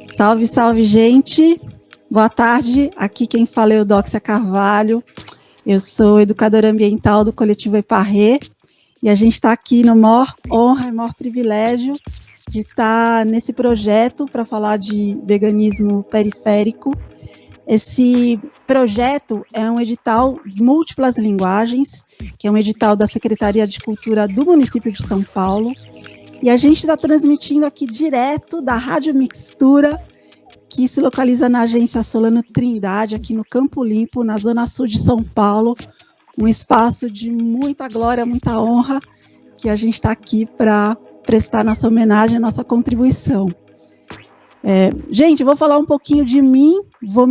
Salve, salve, gente. Boa tarde. Aqui quem fala é Eudóxia Carvalho. Eu sou educadora ambiental do coletivo Eparré e a gente está aqui no maior honra e maior privilégio de estar nesse projeto para falar de veganismo periférico. Esse projeto é um edital de múltiplas linguagens, que é um edital da Secretaria de Cultura do município de São Paulo, e a gente está transmitindo aqui direto da Rádio Mixtura, que se localiza na agência Solano Trindade, aqui no Campo Limpo, na zona sul de São Paulo, um espaço de muita glória, muita honra, que a gente está aqui para prestar nossa homenagem, nossa contribuição. Gente, vou falar um pouquinho de mim, vou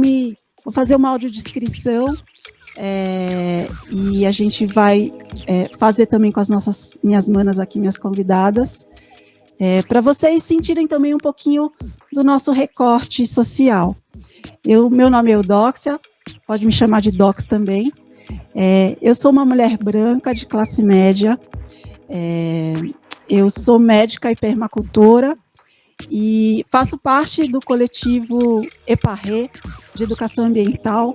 fazer uma audiodescrição, e a gente vai fazer também com as minhas manas aqui, minhas convidadas, para vocês sentirem também um pouquinho do nosso recorte social. Meu nome é Eudóxia, pode me chamar de Dox também. Eu sou uma mulher branca de classe média, eu sou médica e permacultora e faço parte do coletivo Eparré de Educação Ambiental,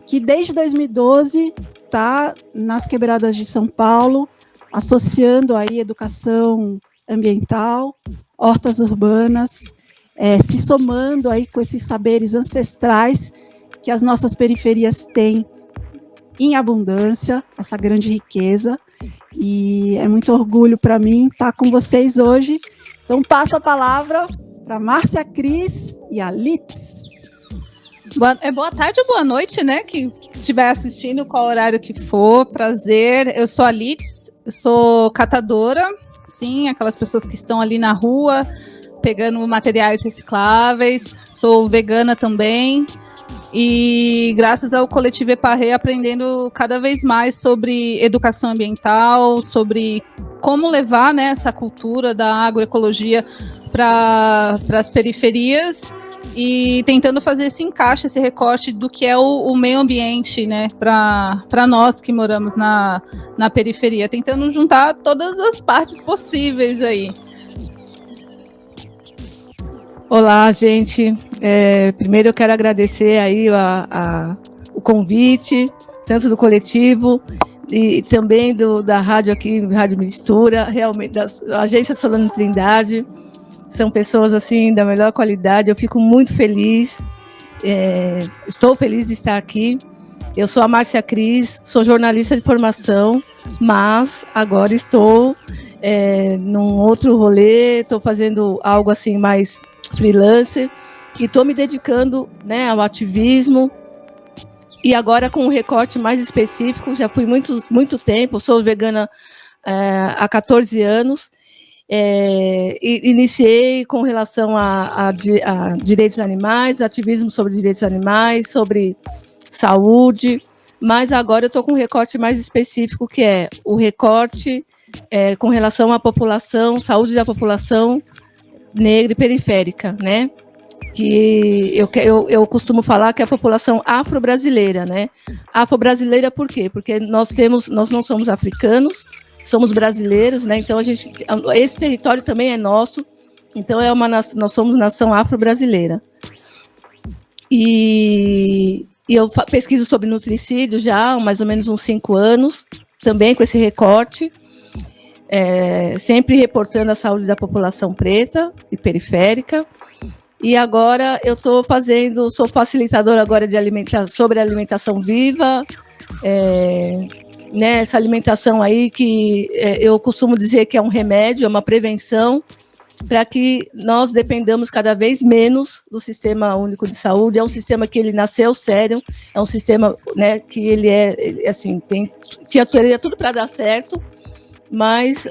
que desde 2012 está nas quebradas de São Paulo, associando aí educação ambiental, hortas urbanas, se somando aí com esses saberes ancestrais que as nossas periferias têm em abundância, essa grande riqueza, e é muito orgulho para mim estar com vocês hoje. Então, passo a palavra para Márcia Cris e a Litz. Boa tarde ou boa noite, né? Que estiver assistindo, qual horário que for. Prazer. Eu sou a Litz, eu sou catadora, sim, aquelas pessoas que estão ali na rua pegando materiais recicláveis. Sou vegana também. E graças ao coletivo Eparré, aprendendo cada vez mais sobre educação ambiental, sobre como levar, né, essa cultura da agroecologia para as periferias e tentando fazer esse encaixe, esse recorte do que é o meio ambiente, né, para nós que moramos na periferia, tentando juntar todas as partes possíveis aí. Olá, gente. Primeiro eu quero agradecer aí o convite, tanto do coletivo e também da rádio aqui, Rádio Mistura, realmente da agência Solano Trindade. São pessoas assim da melhor qualidade. Eu fico muito feliz. Estou feliz de estar aqui. Eu sou a Márcia Cris, sou jornalista de formação, mas agora estou num outro rolê, estou fazendo algo assim mais freelancer e estou me dedicando, né, ao ativismo e agora com um recorte mais específico. Já fui muito tempo, sou vegana há 14 anos, e iniciei com relação a direitos animais, ativismo sobre direitos animais, sobre saúde, mas agora eu estou com um recorte mais específico, que é o recorte com relação à população, saúde da população negra e periférica, né? Que eu costumo falar que é a população afro-brasileira, né? Afro-brasileira por quê? Porque nós não somos africanos, somos brasileiros, né? Então esse território também é nosso. Então nós somos nação afro-brasileira. E eu pesquiso sobre nutricídio já há mais ou menos uns 5 anos, também com esse recorte. Sempre reportando a saúde da população preta e periférica, e agora eu sou facilitadora agora sobre alimentação viva, né, essa alimentação aí que eu costumo dizer que é um remédio, é uma prevenção, para que nós dependamos cada vez menos do Sistema Único de Saúde. É um sistema que ele nasceu sério, é um sistema, né, que ele assim, teria tudo para dar certo, mas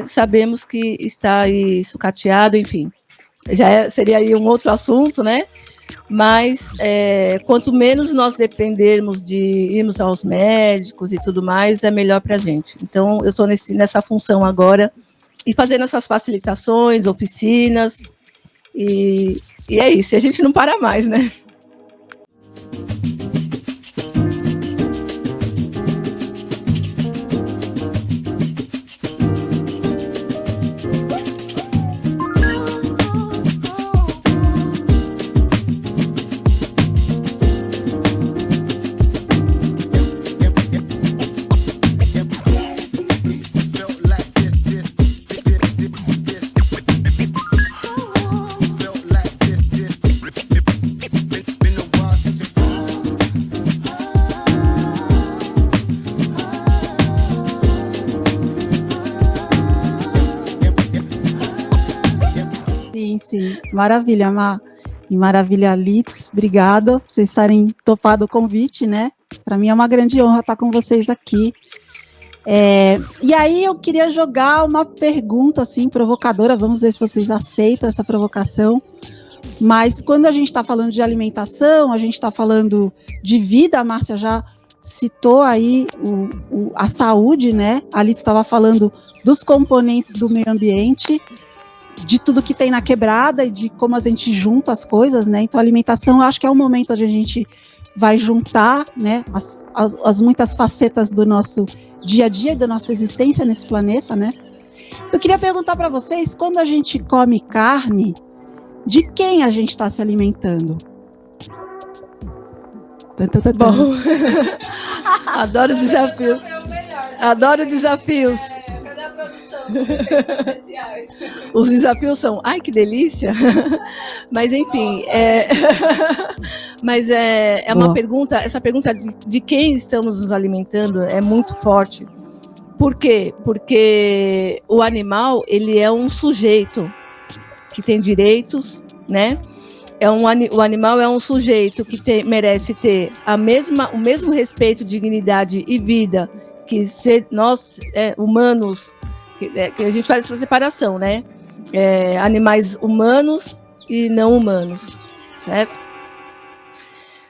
sabemos que está aí sucateado, enfim, seria aí um outro assunto, né? Mas quanto menos nós dependermos de irmos aos médicos e tudo mais, é melhor para a gente. Então, eu estou nessa função agora, e fazendo essas facilitações, oficinas, e é isso, a gente não para mais, né? Sim, maravilha, Má. E maravilha, Litz. Obrigada por vocês estarem topado o convite, né? Para mim é uma grande honra estar com vocês aqui. E aí eu queria jogar uma pergunta assim provocadora, vamos ver se vocês aceitam essa provocação. Mas quando a gente está falando de alimentação, a gente está falando de vida, a Márcia já citou aí a saúde, né? A Litz estava falando dos componentes do meio ambiente, de tudo que tem na quebrada e de como a gente junta as coisas, né? Então a alimentação, eu acho que é o momento onde a gente vai juntar, né, as muitas facetas do nosso dia a dia e da nossa existência nesse planeta, né? Eu queria perguntar para vocês, quando a gente come carne, de quem a gente está se alimentando? Bom, adoro desafios. Adoro desafios. Cadê a produção? Os desafios são, ai, que delícia! Mas, enfim, mas é uma pergunta, essa pergunta de quem estamos nos alimentando é muito forte. Por quê? Porque o animal, ele é um sujeito que tem direitos, né? O animal é um sujeito que merece ter o mesmo respeito, dignidade e vida que nós, humanos, que a gente faz essa separação, né? Animais humanos e não humanos, certo?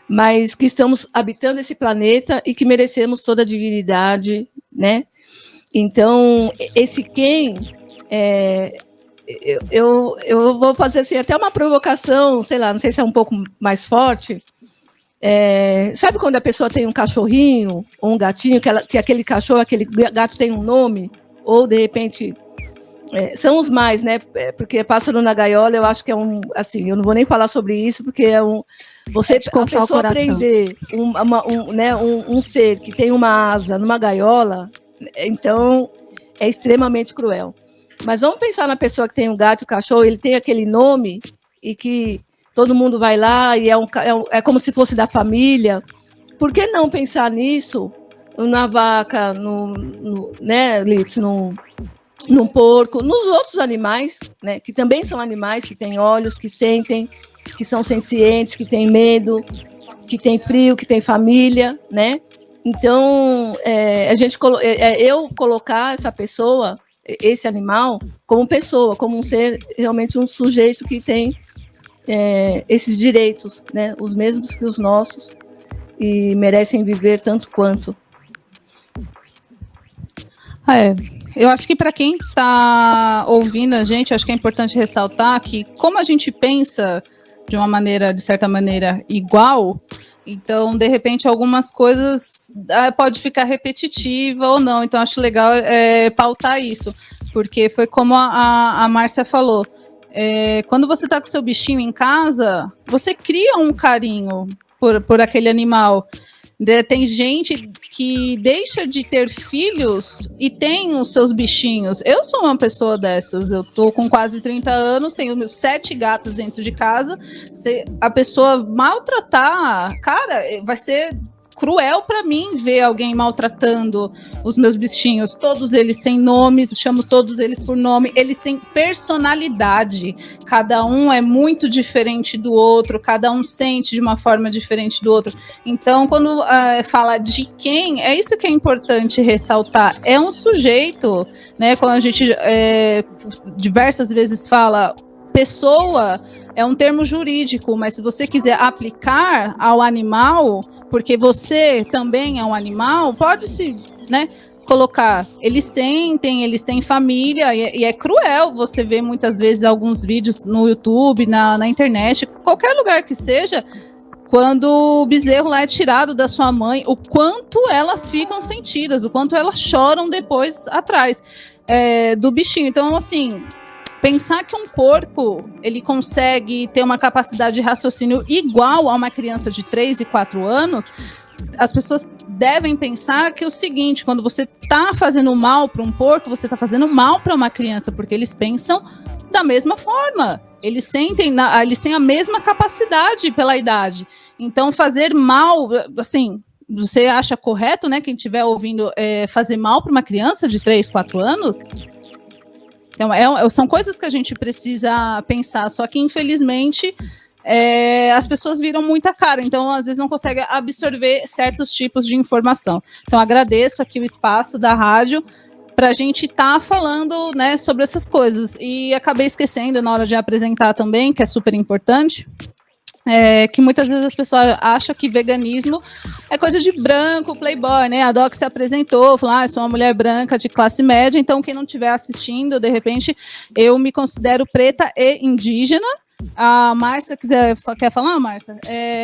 Mas que estamos habitando esse planeta e que merecemos toda a dignidade, né? Então, esse quem... Eu vou fazer assim, até uma provocação, sei lá, não sei se é um pouco mais forte. Sabe quando a pessoa tem um cachorrinho ou um gatinho, que aquele cachorro, aquele gato tem um nome? Ou, de repente, são os mais, né? Porque pássaro na gaiola, eu acho que é assim, eu não vou nem falar sobre isso, porque a pessoa aprender um ser que tem uma asa numa gaiola, então é extremamente cruel. Mas vamos pensar na pessoa que tem um gato e um cachorro, ele tem aquele nome e que todo mundo vai lá e é como se fosse da família. Por que não pensar nisso na vaca, né, Litz, num porco, nos outros animais, né, que também são animais, que têm olhos, que sentem, que são sencientes, que têm medo, que têm frio, que têm família, né? Então, eu colocar essa pessoa, esse animal, como pessoa, como um ser, realmente um sujeito que tem esses direitos, né, os mesmos que os nossos, e merecem viver tanto quanto. Eu acho que para quem está ouvindo a gente, acho que é importante ressaltar que como a gente pensa de uma maneira, de certa maneira, igual, então, de repente, algumas coisas pode ficar repetitiva ou não. Então, acho legal pautar isso, porque foi como a Márcia falou. Quando você está com seu bichinho em casa, você cria um carinho por aquele animal. Tem gente que deixa de ter filhos e tem os seus bichinhos. Eu sou uma pessoa dessas. Eu tô com quase 30 anos, tenho 7 gatos dentro de casa. Se a pessoa maltratar, cara, vai ser cruel para mim ver alguém maltratando os meus bichinhos. Todos eles têm nomes, chamo todos eles por nome, eles têm personalidade. Cada um é muito diferente do outro, cada um sente de uma forma diferente do outro. Então, quando fala de quem, é isso que é importante ressaltar. É um sujeito, né? Quando a gente diversas vezes fala pessoa, é um termo jurídico, mas se você quiser aplicar ao animal, porque você também é um animal, pode-se, né, colocar, eles sentem, eles têm família, e é cruel você ver muitas vezes alguns vídeos no YouTube, na internet, qualquer lugar que seja, quando o bezerro lá é tirado da sua mãe, o quanto elas ficam sentidas, o quanto elas choram depois atrás do bichinho. Então, assim, pensar que um porco ele consegue ter uma capacidade de raciocínio igual a uma criança de 3 e 4 anos, as pessoas devem pensar que é o seguinte, quando você está fazendo mal para um porco, você está fazendo mal para uma criança, porque eles pensam da mesma forma, eles sentem, eles têm a mesma capacidade pela idade. Então, fazer mal, assim, você acha correto, né, quem estiver ouvindo, fazer mal para uma criança de 3, 4 anos? Então, são coisas que a gente precisa pensar, só que, infelizmente, as pessoas viram muita cara, então, às vezes, não conseguem absorver certos tipos de informação. Então, agradeço aqui o espaço da rádio para a gente estar falando, né, sobre essas coisas. E acabei esquecendo na hora de apresentar também, que é super importante, que muitas vezes as pessoas acham que veganismo é coisa de branco, playboy, né? A Doc se apresentou, falou, sou uma mulher branca de classe média, então quem não estiver assistindo, de repente, eu me considero preta e indígena. A Márcia quer falar, Márcia?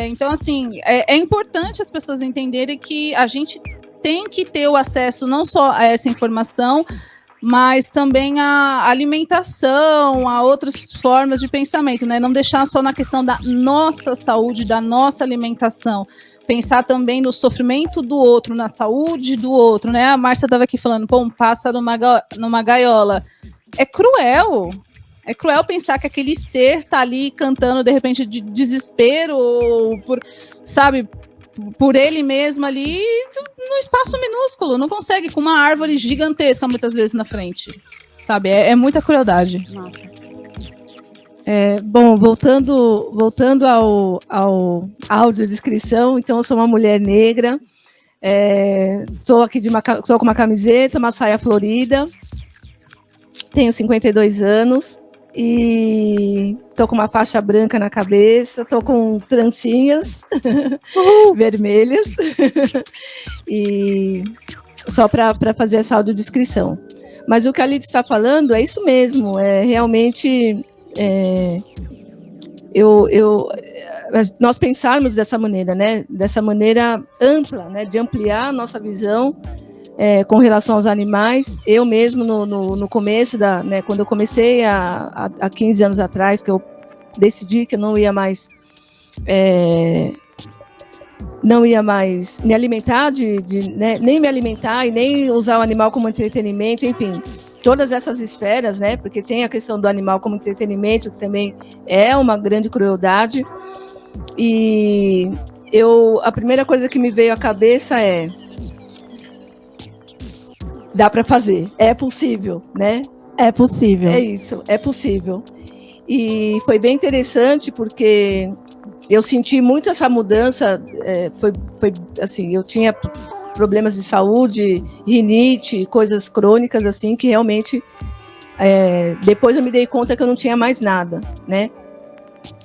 Então, assim, é importante as pessoas entenderem que a gente tem que ter o acesso não só a essa informação, mas também a alimentação, a outras formas de pensamento, né? Não deixar só na questão da nossa saúde, da nossa alimentação, pensar também no sofrimento do outro, na saúde do outro, né? A Márcia estava aqui falando, um pássaro numa gaiola. É cruel pensar que aquele ser está ali cantando, de repente, de desespero, ou por ele mesmo ali, num espaço minúsculo, não consegue, com uma árvore gigantesca, muitas vezes, na frente, sabe? É muita crueldade. Nossa. Bom, voltando ao audiodescrição, então eu sou uma mulher negra, estou aqui tô com uma camiseta, uma saia florida, tenho 52 anos, e tô com uma faixa branca na cabeça, tô com trancinhas vermelhas, e só para fazer essa audiodescrição. Mas o que a Lidia está falando é isso mesmo, realmente nós pensarmos dessa maneira, né? Dessa maneira ampla, né? De ampliar a nossa visão com relação aos animais. Eu mesmo, no começo, né, quando eu comecei há 15 anos atrás, que eu decidi que eu não ia mais me alimentar, né, nem me alimentar e nem usar o animal como entretenimento, enfim, todas essas esferas, né, porque tem a questão do animal como entretenimento, que também é uma grande crueldade, e a primeira coisa que me veio à cabeça dá para fazer, é possível, né? É possível. É isso, é possível. E foi bem interessante porque eu senti muito essa mudança, foi assim, eu tinha problemas de saúde, rinite, coisas crônicas assim, que realmente depois eu me dei conta que eu não tinha mais nada, né?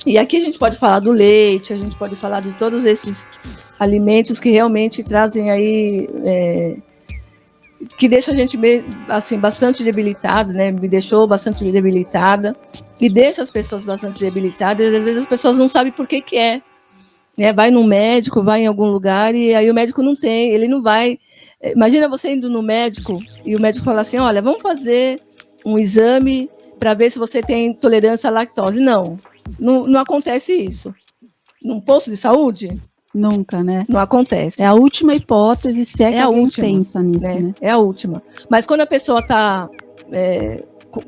E aqui a gente pode falar do leite, a gente pode falar de todos esses alimentos que realmente trazem aí que deixa a gente assim, bastante debilitada, né? Me deixou bastante debilitada e deixa as pessoas bastante debilitadas. E às vezes as pessoas não sabem por que é. Vai num médico, vai em algum lugar e aí o médico não tem, ele não vai. Imagina você indo no médico e o médico fala assim: olha, vamos fazer um exame para ver se você tem tolerância à lactose. Não acontece isso. Num posto de saúde? Nunca, né? Não acontece. É a última hipótese, se que alguém última, pensa nisso, né? É a última. Mas quando a pessoa está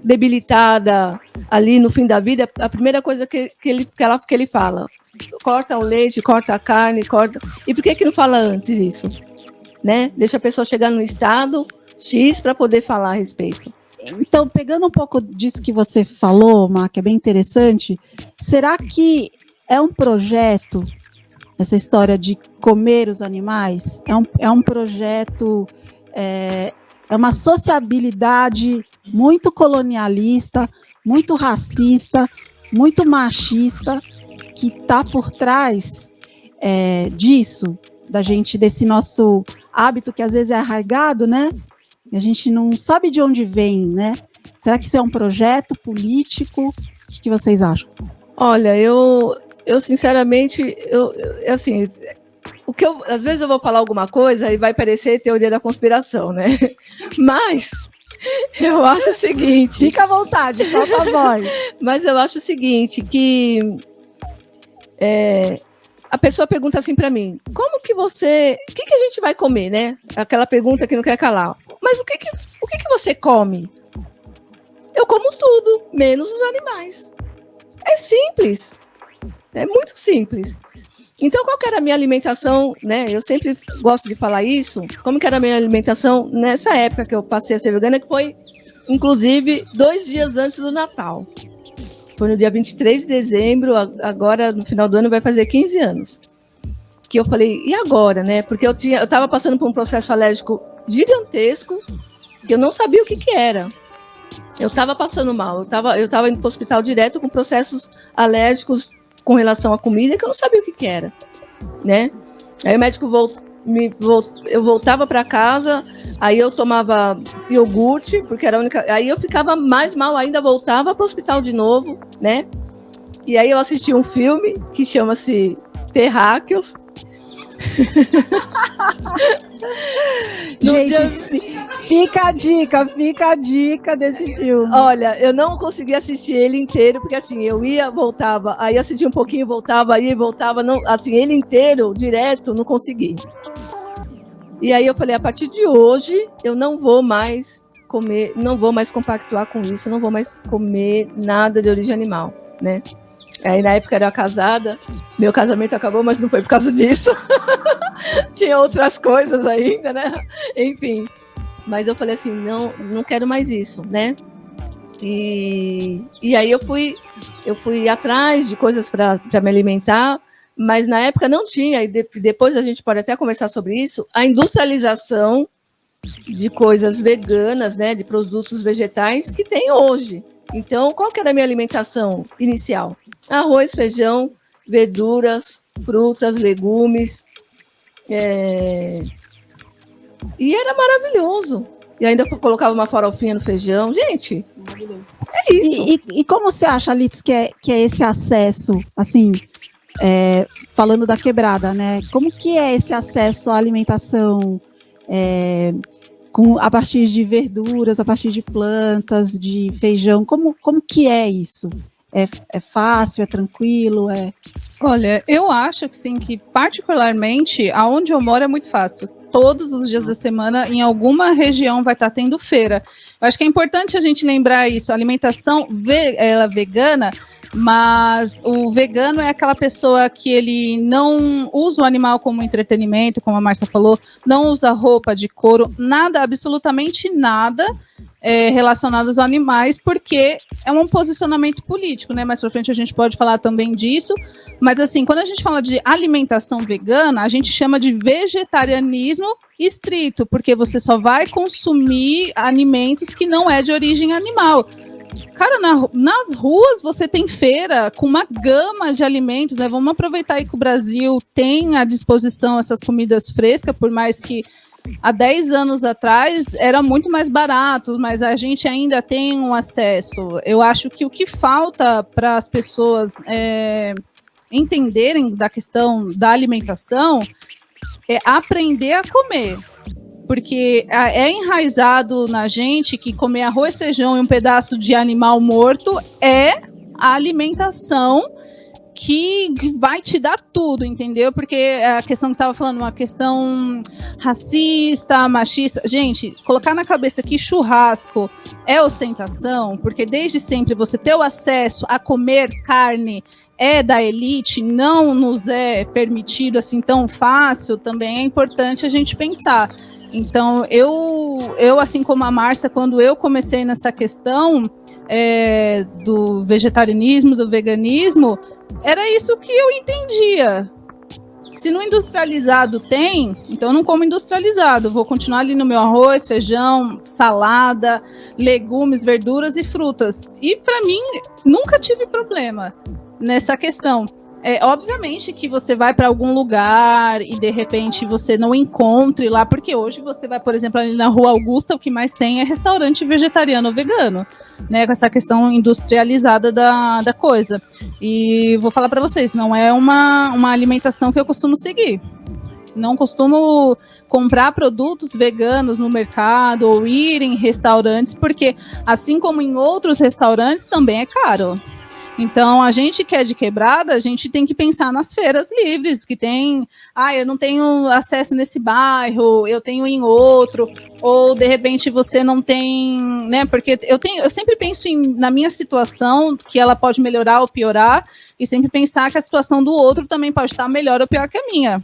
debilitada ali no fim da vida, a primeira coisa que ele fala, corta o leite, corta a carne, corta... E por que não fala antes isso? Né? Deixa a pessoa chegar no estado X para poder falar a respeito. Então, pegando um pouco disso que você falou, Má, que é bem interessante, será que é um projeto... Essa história de comer os animais é um projeto, é uma sociabilidade muito colonialista, muito racista, muito machista, que está por trás disso, desse nosso hábito que às vezes é arraigado, né? E a gente não sabe de onde vem, né? Será que isso é um projeto político? O que vocês acham? Olha, eu sinceramente, assim, às vezes eu vou falar alguma coisa e vai parecer teoria da conspiração, né? Mas eu acho o seguinte... Fica à vontade, solta a voz. Mas eu acho o seguinte, que a pessoa pergunta assim para mim, como que você... O que a gente vai comer, né? Aquela pergunta que não quer calar. Mas o que você come? Eu como tudo, menos os animais. É simples. É muito simples. Então, qual que era a minha alimentação, né? Eu sempre gosto de falar isso. Como que era a minha alimentação nessa época que eu passei a ser vegana, que foi inclusive 2 dias antes do Natal. Foi no dia 23 de dezembro, agora no final do ano vai fazer 15 anos. Que eu falei, e agora, né? Porque eu estava passando por um processo alérgico gigantesco, que eu não sabia o que era. Eu estava passando mal, eu estava indo para o hospital direto com processos alérgicos com relação à comida, que eu não sabia o que era, né? Aí o médico eu voltava para casa, aí eu tomava iogurte, porque era a única. Aí eu ficava mais mal ainda, voltava para o hospital de novo, né? E aí eu assisti um filme que chama-se Terráqueos. Gente, fica a dica desse filme. Olha, eu não consegui assistir ele inteiro, porque assim, eu ia, voltava, aí assistia um pouquinho, voltava, aí voltava, não, assim, ele inteiro, direto, não consegui. E aí eu falei, a partir de hoje, eu não vou mais comer, não vou mais compactuar com isso, não vou mais comer nada de origem animal, né? Aí na época eu era casada, meu casamento acabou, mas não foi por causa disso. Tinha outras coisas ainda, né? Enfim. Mas eu falei assim, não quero mais isso, né? E aí eu fui atrás de coisas para me alimentar, mas na época não tinha, e depois a gente pode até conversar sobre isso, a industrialização de coisas veganas, né, de produtos vegetais que tem hoje. Então, qual que era a minha alimentação inicial? Arroz, feijão, verduras, frutas, legumes. E era maravilhoso. E ainda colocava uma farofinha no feijão. Gente, é isso. E como você acha, Litz, que é esse acesso, assim, falando da quebrada, né? Como que é esse acesso à alimentação a partir de verduras, a partir de plantas, de feijão? Como que é isso? É fácil, é tranquilo? Olha, eu acho que sim, que particularmente aonde eu moro é muito fácil. Todos os dias da semana, em alguma região vai estar tendo feira. Eu acho que é importante a gente lembrar isso. A alimentação ela vegana, mas o vegano é aquela pessoa que ele não usa o animal como entretenimento, como a Márcia falou, não usa roupa de couro, nada, absolutamente nada relacionado aos animais, porque é um posicionamento político, né? Mais pra frente a gente pode falar também disso, mas assim, quando a gente fala de alimentação vegana, a gente chama de vegetarianismo estrito, porque você só vai consumir alimentos que não é de origem animal. Cara, nas ruas você tem feira com uma gama de alimentos, né? Vamos aproveitar aí que o Brasil tem à disposição essas comidas frescas, por mais que há 10 anos atrás era muito mais barato, mas a gente ainda tem um acesso. Eu acho que o que falta para as pessoas entenderem da questão da alimentação é aprender a comer. Porque é enraizado na gente que comer arroz, feijão e um pedaço de animal morto é a alimentação que vai te dar tudo, entendeu? Porque a questão que estava falando, uma questão racista, machista. Gente, colocar na cabeça que churrasco é ostentação, porque desde sempre você ter o acesso a comer carne é da elite, não nos é permitido assim tão fácil, também é importante a gente pensar. Então, eu assim como a Márcia, quando eu comecei nessa questão do vegetarianismo, do veganismo, era isso que eu entendia. Se no industrializado tem, então eu não como industrializado, vou continuar ali no meu arroz, feijão, salada, legumes, verduras e frutas. E para mim, nunca tive problema nessa questão. Obviamente que você vai para algum lugar e de repente você não encontre lá, porque hoje você vai, por exemplo, ali na Rua Augusta, o que mais tem é restaurante vegetariano ou vegano, né, com essa questão industrializada da coisa. E vou falar para vocês, não é uma alimentação que eu costumo seguir. Não costumo comprar produtos veganos no mercado ou ir em restaurantes, porque assim como em outros restaurantes também é caro. Então, a gente que é de quebrada, a gente tem que pensar nas feiras livres, que tem, eu não tenho acesso nesse bairro, eu tenho em outro, ou de repente você não tem, né, porque eu sempre penso na minha situação, que ela pode melhorar ou piorar, e sempre pensar que a situação do outro também pode estar melhor ou pior que a minha.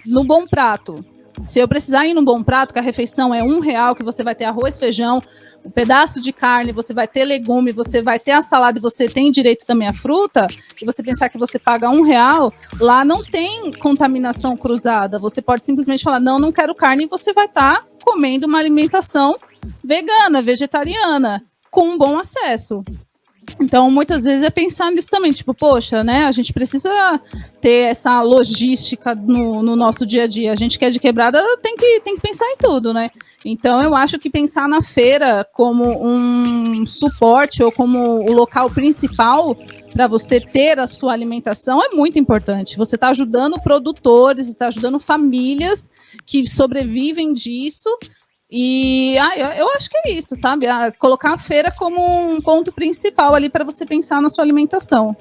No bom prato, Se eu precisar ir num Bom Prato, que a refeição é R$1, que você vai ter arroz, feijão, um pedaço de carne, você vai ter legume, você vai ter a salada e você tem direito também à fruta, e você pensar que você paga R$1, lá não tem contaminação cruzada. Você pode simplesmente falar, não quero carne, e você vai estar comendo uma alimentação vegana, vegetariana, com um bom acesso. Então, muitas vezes é pensar nisso também, tipo, poxa, né, a gente precisa ter essa logística no nosso dia a dia. A gente que é de quebrada tem que pensar em tudo, né? Então, eu acho que pensar na feira como um suporte ou como o local principal para você ter a sua alimentação é muito importante. Você está ajudando produtores, está ajudando famílias que sobrevivem disso. E eu acho que é isso, sabe? Colocar a feira como um ponto principal ali para você pensar na sua alimentação.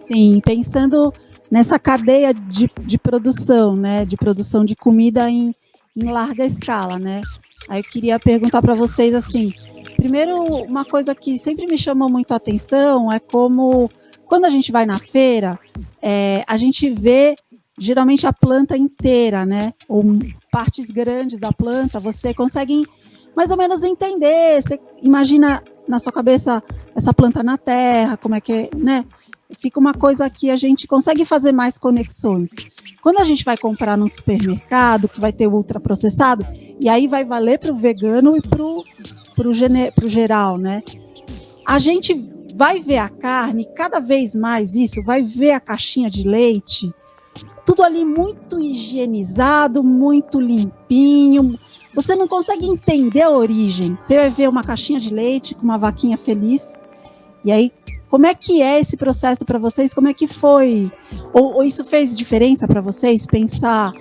Sim, pensando nessa cadeia de produção, né? De produção de comida em larga escala, né? Aí eu queria perguntar para vocês assim, primeiro, uma coisa que sempre me chamou muito a atenção é como, quando a gente vai na feira, a gente vê geralmente a planta inteira, né? Ou partes grandes da planta, você consegue mais ou menos entender, você imagina na sua cabeça essa planta na terra, como é que é, né? Fica uma coisa que a gente consegue fazer mais conexões. Quando a gente vai comprar num supermercado, que vai ter ultraprocessado, e aí vai valer para o vegano e para o geral, né? A gente vai ver a carne, cada vez mais isso, vai ver a caixinha de leite, tudo ali muito higienizado, muito limpinho. Você não consegue entender a origem. Você vai ver uma caixinha de leite com uma vaquinha feliz. E aí, como é que é esse processo para vocês? Como é que foi? Ou isso fez diferença para vocês pensar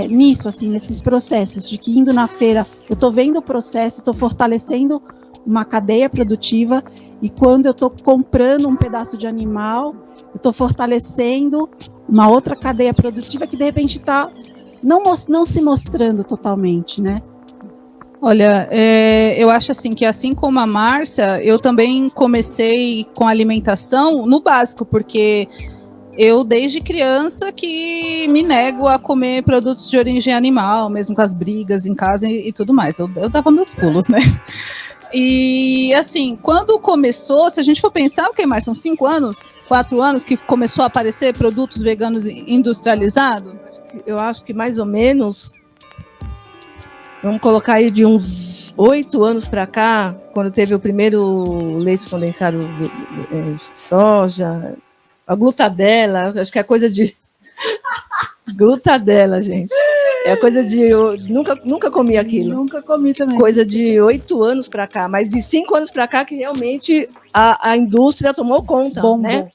nisso, assim, nesses processos, de que indo na feira, eu estou vendo o processo, estou fortalecendo uma cadeia produtiva, e quando eu estou comprando um pedaço de animal, eu estou fortalecendo uma outra cadeia produtiva que de repente está não se mostrando totalmente, né? Olha, eu acho assim que, assim como a Márcia, eu também comecei com alimentação no básico, porque eu desde criança que me nego a comer produtos de origem animal, mesmo com as brigas em casa e tudo mais. Eu dava meus pulos, né? E assim, quando começou, se a gente for pensar, o que mais? São 5 anos, 4 anos que começou a aparecer produtos veganos industrializados? Eu acho que mais ou menos, vamos colocar aí de uns 8 anos para cá, quando teve o primeiro leite condensado de soja, a glutadela, acho que é coisa de... glutadela, gente. É coisa de... Eu nunca comi aquilo. Nunca comi também. Coisa de 8 anos para cá, mas de 5 anos para cá que realmente a indústria tomou conta, né?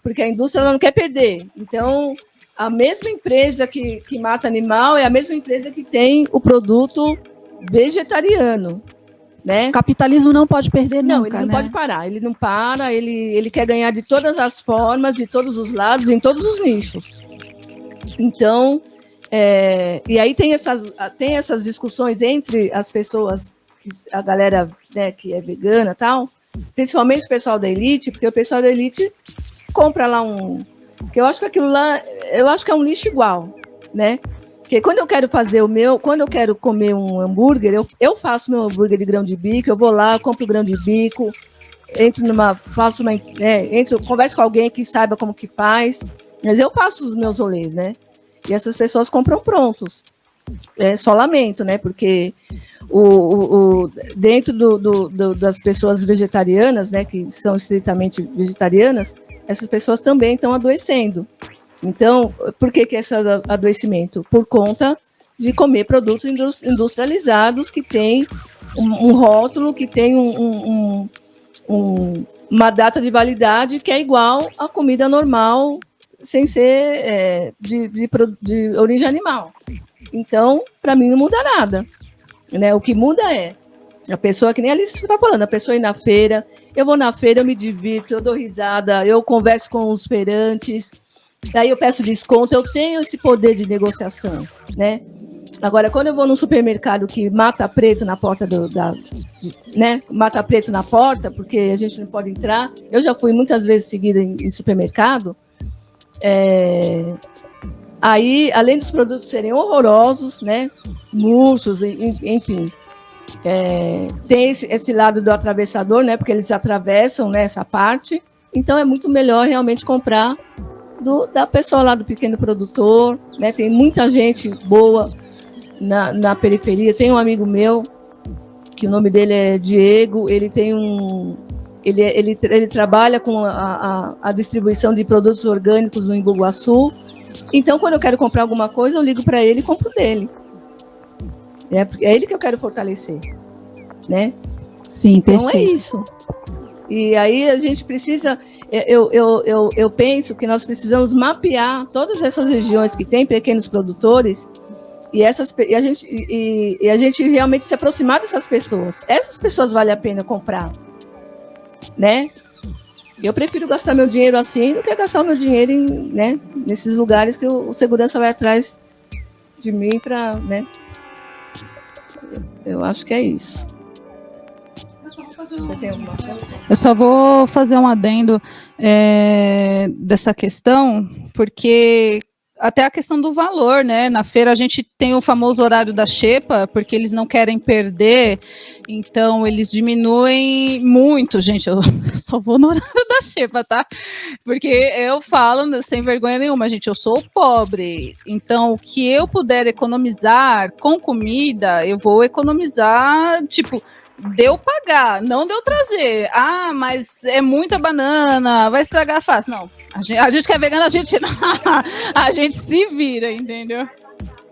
Porque a indústria ela não quer perder. Então, a mesma empresa que mata animal é a mesma empresa que tem o produto vegetariano, né? O capitalismo não pode perder nunca, não, ele não né? pode parar. Ele não para, ele quer ganhar de todas as formas, de todos os lados, em todos os nichos. Então, e aí tem essas discussões entre as pessoas, a galera, né, que é vegana e tal, principalmente o pessoal da elite, porque o pessoal da elite compra lá porque eu acho que aquilo lá, eu acho que é um lixo igual, né? Porque quando eu quero quando eu quero comer um hambúrguer, eu faço meu hambúrguer de grão de bico, eu vou lá, compro o grão de bico, converso com alguém que saiba como que faz, mas eu faço os meus rolês, né? E essas pessoas compram prontos. Só lamento, né? Porque dentro das pessoas vegetarianas, né, que são estritamente vegetarianas, essas pessoas também estão adoecendo. Então, por que esse adoecimento? Por conta de comer produtos industrializados que tem um rótulo, que tem uma data de validade que é igual à comida normal, sem ser de origem animal. Então, para mim, não muda nada, né? O que muda é a pessoa, que nem a Alice está falando, a pessoa ir na feira, eu vou na feira, eu me divirto, eu dou risada, eu converso com os feirantes, aí eu peço desconto, eu tenho esse poder de negociação, né? Agora, quando eu vou num supermercado que mata preto na porta né? Mata preto na porta, porque a gente não pode entrar. Eu já fui muitas vezes seguida em supermercado, Aí, além dos produtos serem horrorosos, né, murchos, enfim, tem esse lado do atravessador, né, porque eles atravessam, né, essa parte. Então, é muito melhor realmente comprar da pessoa lá do pequeno produtor, né? Tem muita gente boa na periferia. Tem um amigo meu, que o nome dele é Diego, ele tem ele trabalha com a distribuição de produtos orgânicos no Embu-Guaçu. Então, quando eu quero comprar alguma coisa, eu ligo para ele e compro dele. É ele que eu quero fortalecer, né? Sim, então perfeito. É isso. E aí a gente precisa, eu penso que nós precisamos mapear todas essas regiões que tem pequenos produtores e a gente realmente se aproximar dessas pessoas. Essas pessoas vale a pena comprar, né? Eu prefiro gastar meu dinheiro assim do que gastar o meu dinheiro né, nesses lugares que o segurança vai atrás de mim para, né? Eu acho que é isso. Você tem alguma coisa? Eu só vou fazer um adendo dessa questão, porque até a questão do valor, né? Na feira a gente tem o famoso horário da xepa, porque eles não querem perder, então eles diminuem muito, gente. Eu só vou no horário da xepa, tá? Porque eu falo sem vergonha nenhuma, gente, eu sou pobre, então o que eu puder economizar com comida, eu vou economizar, tipo, deu pagar, não deu trazer. Ah, mas é muita banana, vai estragar fácil. Não, a gente que é vegana, a gente se vira, entendeu?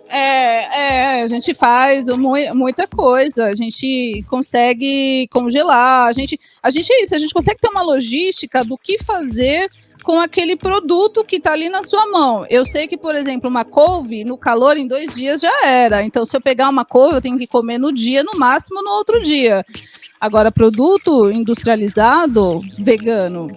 A gente faz muita coisa, a gente consegue congelar, a gente é isso, a gente consegue ter uma logística do que fazer com aquele produto que está ali na sua mão. Eu sei que, por exemplo, uma couve, no calor, em 2 dias já era. Então, se eu pegar uma couve, eu tenho que comer no dia, no máximo no outro dia. Agora, produto industrializado, vegano,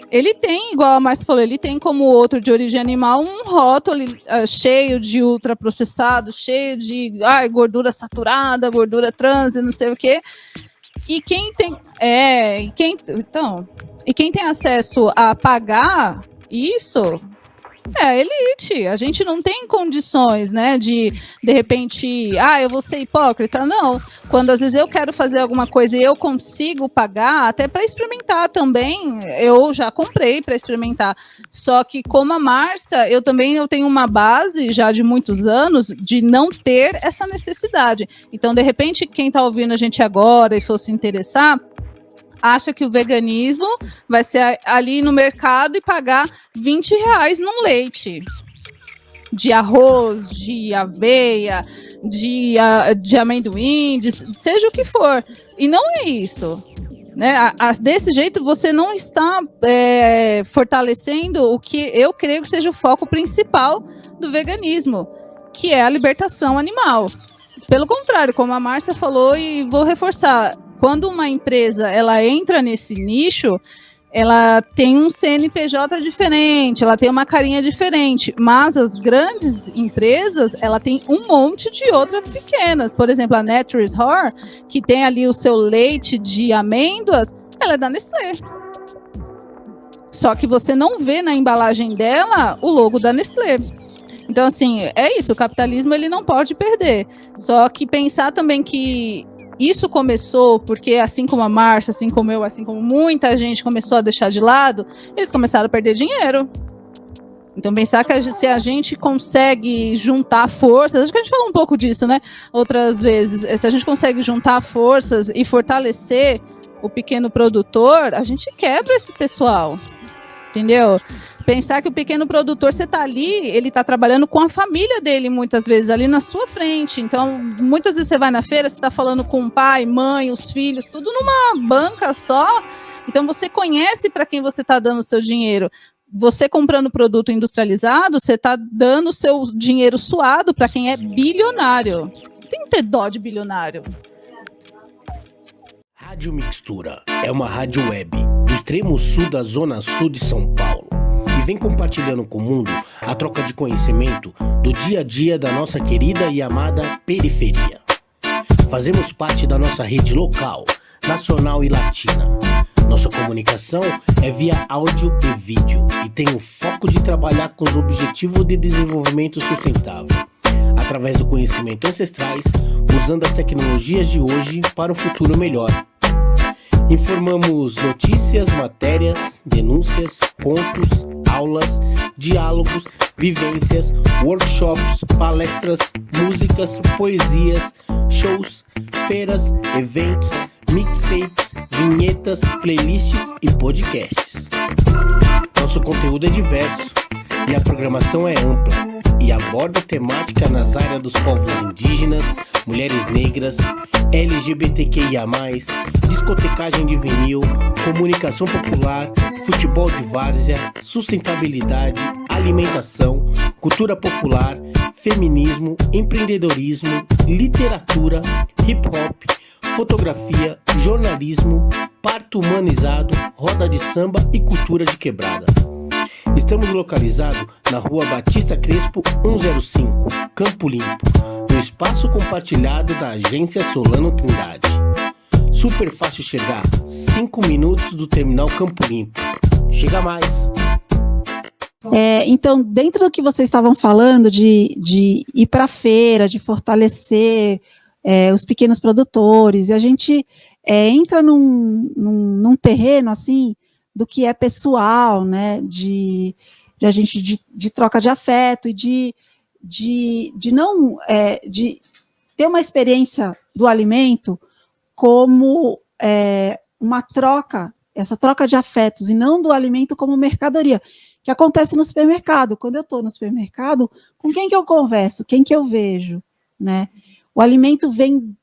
ele tem, igual a Márcia falou, ele tem como outro de origem animal um rótulo cheio de ultraprocessado, cheio de gordura saturada, gordura trans e não sei o quê. E quem tem... E quem tem acesso a pagar isso é a elite. A gente não tem condições, né, de repente, eu vou ser hipócrita. Não. Quando às vezes eu quero fazer alguma coisa e eu consigo pagar, até para experimentar também, eu já comprei para experimentar. Só que como a Márcia, eu tenho uma base já de muitos anos de não ter essa necessidade. Então, de repente, quem está ouvindo a gente agora e for se interessar, acha que o veganismo vai ser ali no mercado e pagar R$20 num leite de arroz, de aveia, de amendoim, seja o que for. E não é isso. Né? Desse jeito, você não está fortalecendo o que eu creio que seja o foco principal do veganismo, que é a libertação animal. Pelo contrário, como a Márcia falou, e vou reforçar, quando uma empresa ela entra nesse nicho, ela tem um CNPJ diferente, ela tem uma carinha diferente, mas as grandes empresas, ela tem um monte de outras pequenas. Por exemplo, a Nutri-Score, que tem ali o seu leite de amêndoas, ela é da Nestlé. Só que você não vê na embalagem dela o logo da Nestlé. Então, assim, é isso, o capitalismo ele não pode perder. Só que pensar também que isso começou porque, assim como a Márcia, assim como eu, assim como muita gente começou a deixar de lado, eles começaram a perder dinheiro. Então, pensar que se a gente consegue juntar forças, acho que a gente falou um pouco disso, né? Outras vezes, se a gente consegue juntar forças e fortalecer o pequeno produtor, a gente quebra esse pessoal, entendeu? Pensar que o pequeno produtor, você está ali, ele está trabalhando com a família dele, muitas vezes, ali na sua frente. Então, muitas vezes você vai na feira, você está falando com o pai, mãe, os filhos, tudo numa banca só. Então, você conhece para quem você está dando o seu dinheiro. Você comprando produto industrializado, você está dando o seu dinheiro suado para quem é bilionário. Tem que ter dó de bilionário. Rádio Mixtura é uma rádio web do extremo sul da zona sul de São Paulo. E vem compartilhando com o mundo a troca de conhecimento do dia a dia da nossa querida e amada periferia. Fazemos parte da nossa rede local, nacional e latina. Nossa comunicação é via áudio e vídeo e tem o foco de trabalhar com os objetivos de desenvolvimento sustentável, através do conhecimento ancestrais, usando as tecnologias de hoje para um futuro melhor. Informamos notícias, matérias, denúncias, contos, aulas, diálogos, vivências, workshops, palestras, músicas, poesias, shows, feiras, eventos, mixtapes, vinhetas, playlists e podcasts. Nosso conteúdo é diverso e a programação é ampla e aborda temática nas áreas dos povos indígenas, mulheres negras, LGBTQIA+, discotecagem de vinil, comunicação popular, futebol de várzea, sustentabilidade, alimentação, cultura popular, feminismo, empreendedorismo, literatura, hip-hop, fotografia, jornalismo, parto humanizado, roda de samba e cultura de quebrada. Estamos localizados na Rua Batista Crespo 105, Campo Limpo, no espaço compartilhado da Agência Solano Trindade. Super fácil chegar, 5 minutos do terminal Campo Limpo. Chega mais! Então, dentro do que vocês estavam falando de ir para a feira, de fortalecer os pequenos produtores, e a gente entra num terreno assim do que é pessoal, né, de troca de afeto e de ter uma experiência do alimento como uma troca, essa troca de afetos, e não do alimento como mercadoria, que acontece no supermercado. Quando eu estou no supermercado, com quem que eu converso? Quem que eu vejo? Né? O alimento vem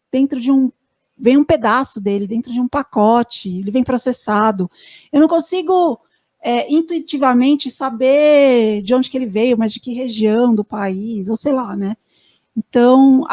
vem um pedaço dele dentro de um pacote, ele vem processado. Eu não consigo intuitivamente saber de onde que ele veio, mas de que região do país, ou sei lá, né? Então,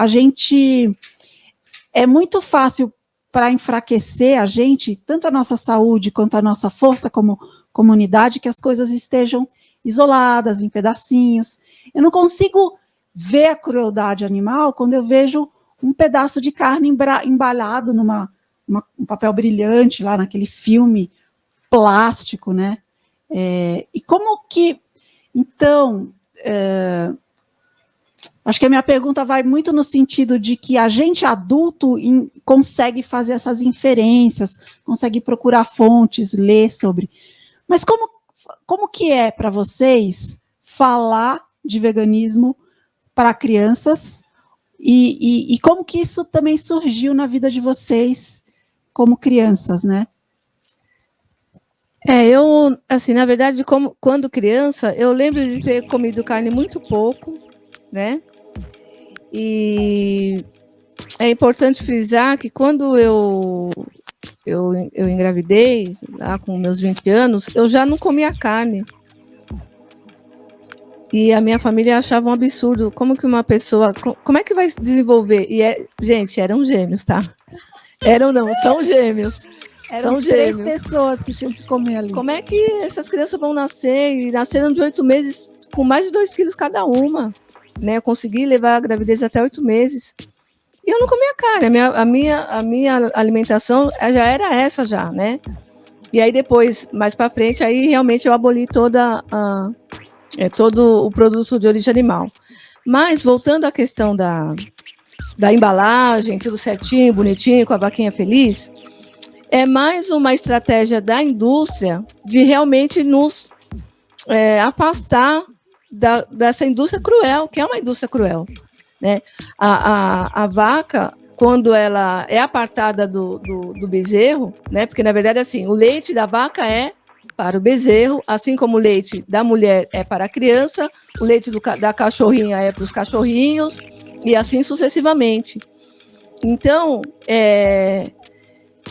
é muito fácil para enfraquecer a gente, tanto a nossa saúde quanto a nossa força como comunidade, que as coisas estejam isoladas, em pedacinhos. Eu não consigo ver a crueldade animal quando eu vejo um pedaço de carne embalado um papel brilhante, lá naquele filme plástico, né? E como que... Então, acho que a minha pergunta vai muito no sentido de que a gente adulto consegue fazer essas inferências, consegue procurar fontes, ler sobre. Mas como que é para vocês falar de veganismo para crianças e como que isso também surgiu na vida de vocês como crianças, né? Eu, assim, na verdade, quando criança, eu lembro de ter comido carne muito pouco, né? E é importante frisar que quando eu engravidei, lá com meus 20 anos, eu já não comia carne. E a minha família achava um absurdo. Como que uma pessoa... Como é que vai se desenvolver? Gente, eram gêmeos, tá? São gêmeos. Eram 3 pessoas que tinham que comer ali. Como é que essas crianças vão nascer? E nasceram de 8 meses com mais de 2 quilos cada uma. Né? Eu consegui levar a gravidez até 8 meses. E eu não comia carne. A minha alimentação já era essa já, né? E aí depois, mais para frente, aí realmente eu aboli todo o produto de origem animal. Mas, voltando à questão da embalagem, tudo certinho, bonitinho, com a vaquinha feliz, é mais uma estratégia da indústria de realmente nos afastar dessa indústria cruel, que é uma indústria cruel. Né? A vaca, quando ela é apartada do bezerro, né? Porque, na verdade, assim, o leite da vaca é para o bezerro, assim como o leite da mulher é para a criança, o leite da cachorrinha é para os cachorrinhos, e assim sucessivamente. Então,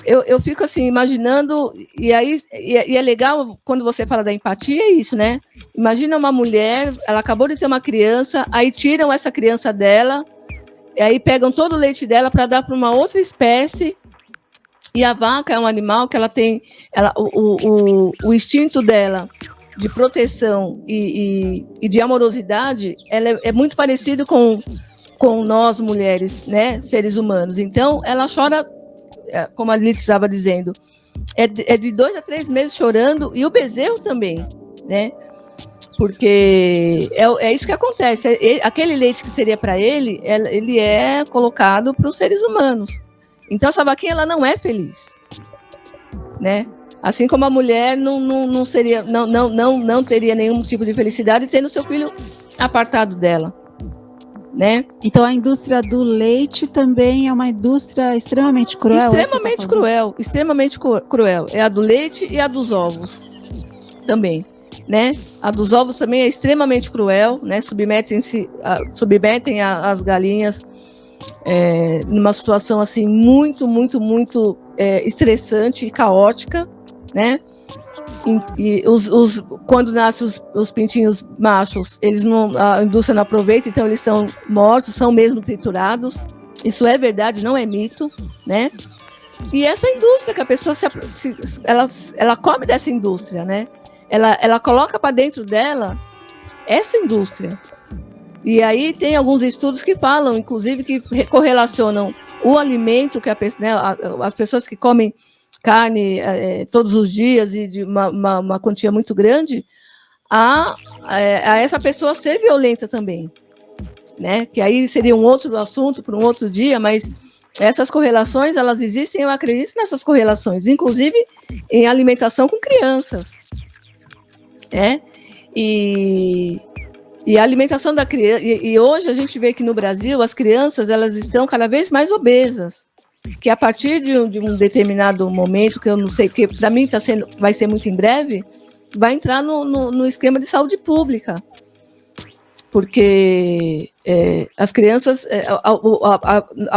eu fico assim, imaginando, e é legal quando você fala da empatia, é isso, né? Imagina uma mulher, ela acabou de ter uma criança, aí tiram essa criança dela, e aí pegam todo o leite dela para dar para uma outra espécie. E a vaca é um animal que ela tem o instinto dela de proteção e de amorosidade, ela é muito parecido com com nós mulheres, né, seres humanos. Então, ela chora, como a Liz estava dizendo, é de 2 a 3 meses chorando, e o bezerro também, né? Porque é isso que acontece. Aquele leite que seria para ele, ele é colocado para os seres humanos. Então, essa vaquinha, ela não é feliz, né? Assim como a mulher não teria nenhum tipo de felicidade tendo seu filho apartado dela, né? Então a indústria do leite também é uma indústria extremamente cruel. Extremamente cruel. É a do leite e a dos ovos também, né? A dos ovos também é extremamente cruel, né? Submetem as galinhas numa situação assim muito estressante e caótica, né? E quando nascem os pintinhos machos, a indústria não aproveita, então eles são mortos, são mesmo triturados. Isso é verdade, não é mito, né? E essa indústria que a pessoa ela come dessa indústria, né? Ela coloca para dentro dela essa indústria. E aí tem alguns estudos que falam, inclusive, que correlacionam o alimento que as pessoas que comem carne todos os dias e de uma quantia muito grande, a essa pessoa ser violenta também, né? Que aí seria um outro assunto para um outro dia, mas essas correlações, elas existem, eu acredito nessas correlações, inclusive em alimentação com crianças, né? E a alimentação da criança, e hoje a gente vê que no Brasil as crianças, elas estão cada vez mais obesas, que a partir de um determinado momento, que eu não sei, que para mim vai ser muito em breve, vai entrar no esquema de saúde pública. Porque as crianças,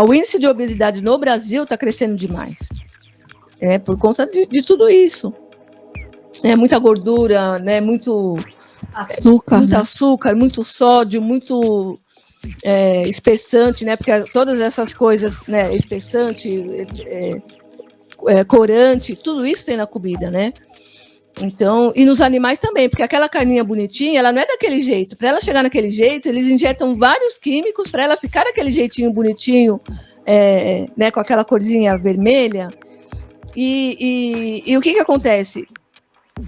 o índice de obesidade no Brasil está crescendo demais, por conta de tudo isso. Muita gordura, né, muito açúcar, muito sódio, muito espessante, né? Porque todas essas coisas, né? Espessante, corante, tudo isso tem na comida, né? Então, e nos animais também, porque aquela carninha bonitinha, ela não é daquele jeito. Para ela chegar naquele jeito, eles injetam vários químicos para ela ficar daquele jeitinho bonitinho, né? Com aquela corzinha vermelha. E o que acontece?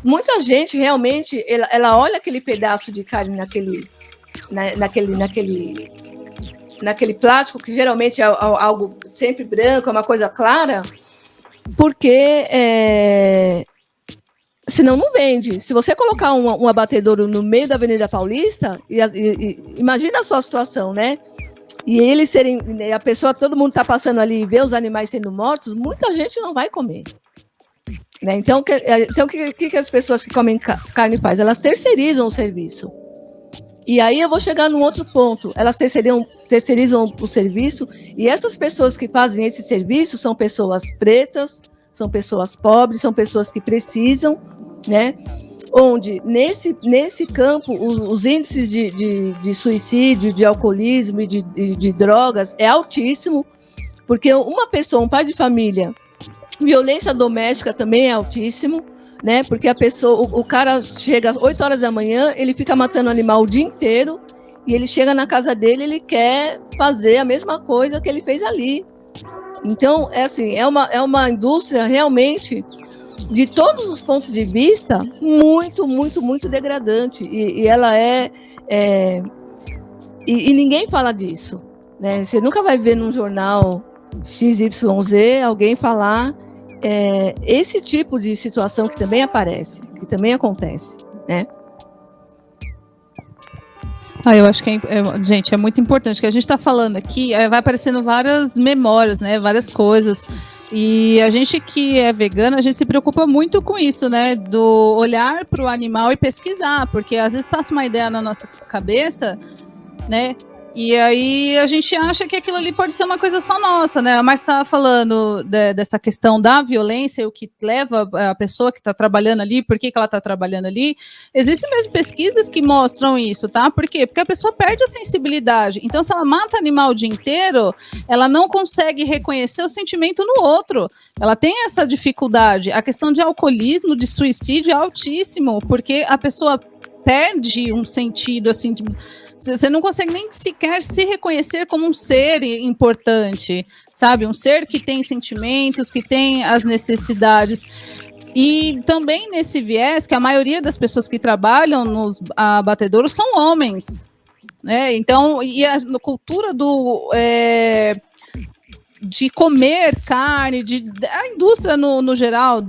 Muita gente realmente, ela olha aquele pedaço de carne naquele plástico, que geralmente é algo sempre branco, é uma coisa clara, porque senão não vende. Se você colocar um abatedouro no meio da Avenida Paulista, imagina só a situação, né? E eles a pessoa, todo mundo está passando ali e vê os animais sendo mortos, muita gente não vai comer. Né? Então, o que as pessoas que comem carne fazem? Elas terceirizam o serviço. E aí eu vou chegar num outro ponto. Elas terceirizam o serviço, e essas pessoas que fazem esse serviço são pessoas pretas, são pessoas pobres, são pessoas que precisam, né? Onde, nesse campo, os índices de suicídio, de alcoolismo e de drogas é altíssimo, porque uma pessoa, um pai de família, violência doméstica também é altíssimo, né? Porque o cara chega às 8 horas da manhã, ele fica matando animal o dia inteiro, e ele chega na casa dele, ele quer fazer a mesma coisa que ele fez ali. Então, é uma indústria realmente, de todos os pontos de vista, muito, muito, muito degradante. E ela e ninguém fala disso, né? Você nunca vai ver num jornal XYZ alguém falar esse tipo de situação que também aparece, que também acontece, né? Eu acho que gente, é muito importante que a gente está falando aqui, vai aparecendo várias memórias, né? Várias coisas. E a gente que é vegana, a gente se preocupa muito com isso, né? Do olhar para o animal e pesquisar, porque às vezes passa uma ideia na nossa cabeça, né? E aí a gente acha que aquilo ali pode ser uma coisa só nossa, né? Mas estava falando dessa questão da violência, o que leva a pessoa que está trabalhando ali, por que ela está trabalhando ali. Existem mesmo pesquisas que mostram isso, tá? Por quê? Porque a pessoa perde a sensibilidade. Então, se ela mata animal o dia inteiro, ela não consegue reconhecer o sentimento no outro. Ela tem essa dificuldade. A questão de alcoolismo, de suicídio é altíssimo, porque a pessoa perde um sentido, assim, Você não consegue nem sequer se reconhecer como um ser importante, sabe? Um ser que tem sentimentos, que tem as necessidades. E também nesse viés que a maioria das pessoas que trabalham nos abatedouros são homens, né? Então, e a cultura de comer carne, a indústria no geral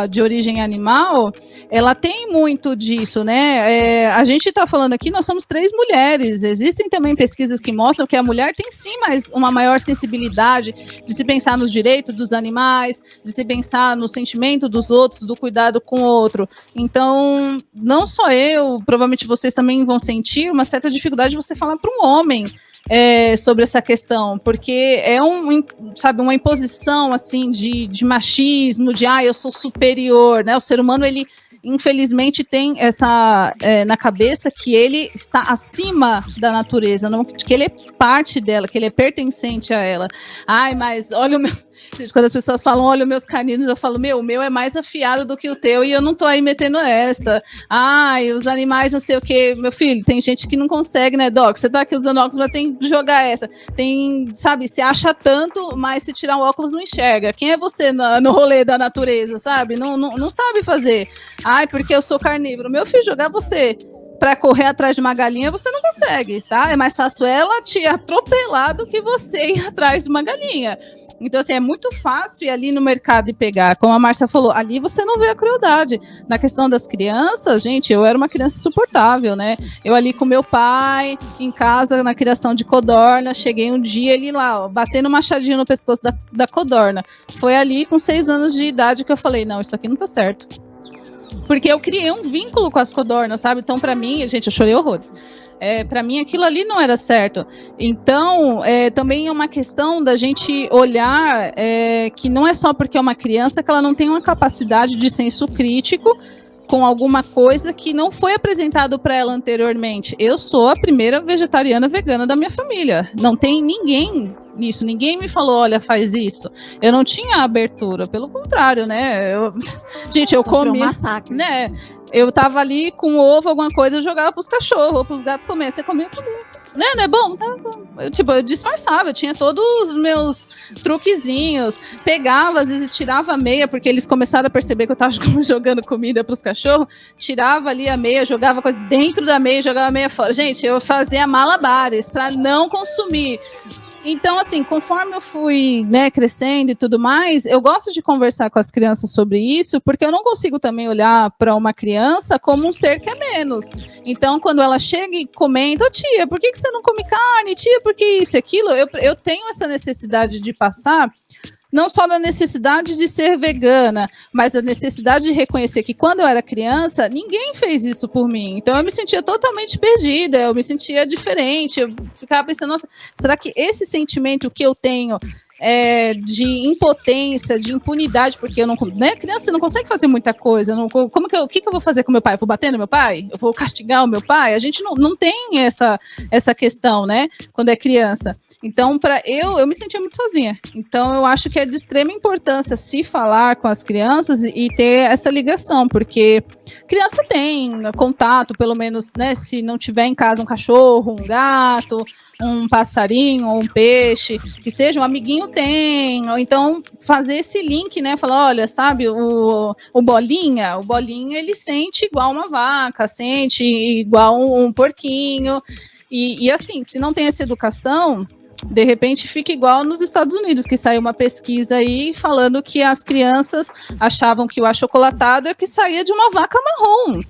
de origem animal, ela tem muito disso, né? A gente está falando aqui, nós somos 3 mulheres, existem também pesquisas que mostram que a mulher tem sim uma maior sensibilidade de se pensar nos direitos dos animais, de se pensar no sentimento dos outros, do cuidado com o outro. Então, não só eu, provavelmente vocês também vão sentir uma certa dificuldade de você falar para um homem sobre essa questão, porque é uma imposição assim de machismo, de eu sou superior, né? O ser humano, ele infelizmente tem essa na cabeça que ele está acima da natureza, não, que ele é parte dela, que ele é pertencente a ela. Mas olha o meu... Gente, quando as pessoas falam, olha, meus caninos, eu falo, o meu é mais afiado do que o teu e eu não tô aí metendo essa. Os animais, não sei o quê. Meu filho, tem gente que não consegue, né, Doc? Você tá aqui usando óculos, mas tem que jogar essa. Tem, sabe, se acha tanto, mas se tirar o óculos não enxerga. Quem é você no rolê da natureza, sabe? Não sabe fazer. Porque eu sou carnívoro. Meu filho, jogar você para correr atrás de uma galinha, você não consegue, tá? É mais fácil ela te atropelar do que você ir atrás de uma galinha. Então, assim, é muito fácil ir ali no mercado e pegar. Como a Márcia falou, ali você não vê a crueldade. Na questão das crianças, gente, eu era uma criança insuportável, né? Eu ali com meu pai, em casa, na criação de codorna, cheguei um dia ele lá, batendo machadinho no pescoço da codorna. Foi ali com 6 anos de idade que eu falei, não, isso aqui não tá certo. Porque eu criei um vínculo com as codornas, sabe? Então, pra mim, gente, eu chorei horrores. Para mim, aquilo ali não era certo. Então, também é uma questão da gente olhar que não é só porque é uma criança que ela não tem uma capacidade de senso crítico com alguma coisa que não foi apresentado para ela anteriormente. Eu sou a primeira vegetariana vegana da minha família. Não tem ninguém nisso. Ninguém me falou, olha, faz isso. Eu não tinha abertura. Pelo contrário, né? Gente, eu comi... um massacre. Né? Eu tava ali com ovo, alguma coisa, eu jogava pros cachorros, pros gatos comer. Você comia, comia. Não é bom? Tá bom. Eu disfarçava, eu tinha todos os meus truquezinhos. Pegava, às vezes tirava a meia, porque eles começaram a perceber que eu tava jogando comida pros cachorros. Tirava ali a meia, jogava coisa dentro da meia, jogava a meia fora. Gente, eu fazia malabares pra não consumir. Então, assim, conforme eu fui, né, crescendo e tudo mais, eu gosto de conversar com as crianças sobre isso, porque eu não consigo também olhar para uma criança como um ser que é menos. Então, quando ela chega e comenta, tia, por que você não come carne? Tia, por que isso e aquilo? Eu tenho essa necessidade de passar, não só da necessidade de ser vegana, mas a necessidade de reconhecer que quando eu era criança, ninguém fez isso por mim. Então eu me sentia totalmente perdida, eu me sentia diferente, eu ficava pensando, nossa, será que esse sentimento que eu tenho de impotência, de impunidade, porque eu não, né, criança não consegue fazer muita coisa, o que eu vou fazer com meu pai? Eu vou bater no meu pai? Eu vou castigar o meu pai? A gente não tem essa questão, né, quando é criança. Então, eu me sentia muito sozinha. Então, eu acho que é de extrema importância se falar com as crianças e ter essa ligação, porque criança tem contato, pelo menos, né, se não tiver em casa um cachorro, um gato, um passarinho ou um peixe, que seja, um amiguinho tem, ou então fazer esse link, né, falar, olha, sabe, o bolinha, ele sente igual uma vaca, sente igual um porquinho, e assim, se não tem essa educação, de repente fica igual nos Estados Unidos, que saiu uma pesquisa aí falando que as crianças achavam que o achocolatado é que saía de uma vaca marrom.